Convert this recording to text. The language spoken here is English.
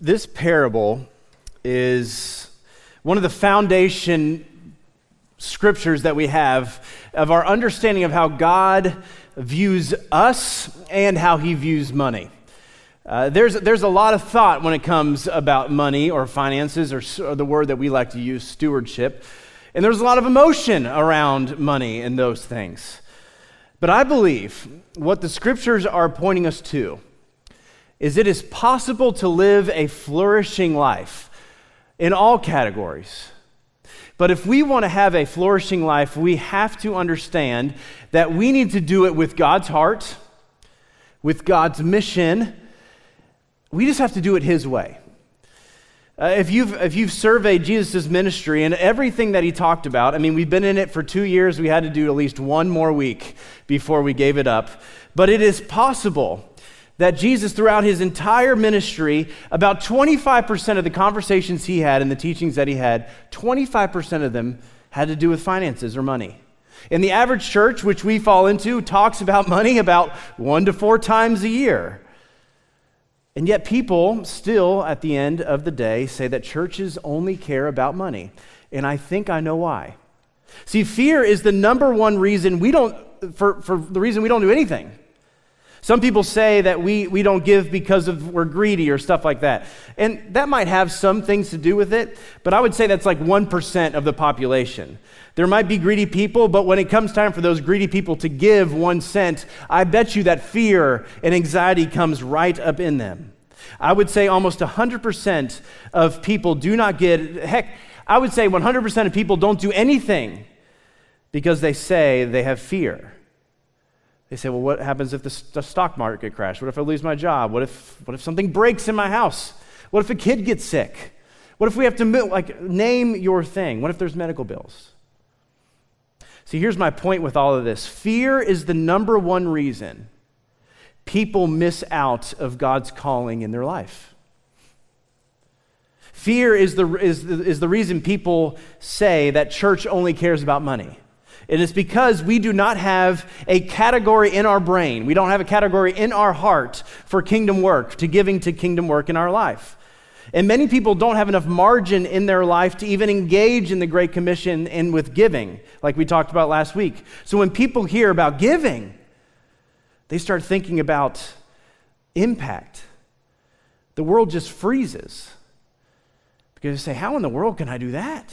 This parable is one of the foundation scriptures that we have of our understanding of how God views us and how he views money. There's a lot of thought when it comes about money or finances or the word that we like to use, stewardship. And there's a lot of emotion around money and those things. But I believe what the scriptures are pointing us to is it is possible to live a flourishing life in all categories. But if we want to have a flourishing life, we have to understand that we need to do it with God's heart, with God's mission. We just have to do it his way. If you've surveyed Jesus' ministry and everything that he talked about, I mean, we've been in it for 2 years. We had to do at least one more week before we gave it up. But it is possible that Jesus, throughout his entire ministry, about 25% of the conversations he had and the teachings that he had, 25% of them had to do with finances or money. And the average church, which we fall into, talks about money about 1 to 4 times a year. And yet people still, at the end of the day, say that churches only care about money. And I think I know why. See, fear is the number one reason we don't do anything. Some people say that we don't give because we're greedy or stuff like that. And that might have some things to do with it, but I would say that's like 1% of the population. There might be greedy people, but when it comes time for those greedy people to give 1 cent, I bet you that fear and anxiety comes right up in them. I would say almost 100% of people do not I would say 100% of people don't do anything because they say they have fear. They say, well, what happens if the stock market crashes? What if I lose my job? What if something breaks in my house? What if a kid gets sick? What if we have to name your thing? What if there's medical bills? See, here's my point with all of this. Fear is the number one reason people miss out of God's calling in their life. Fear is the reason people say that church only cares about money. It is because we do not have a category in our brain. We don't have a category in our heart for kingdom work, to giving to kingdom work in our life. And many people don't have enough margin in their life to even engage in the Great Commission and with giving, like we talked about last week. So when people hear about giving, they start thinking about impact. The world just freezes because they say, how in the world can I do that?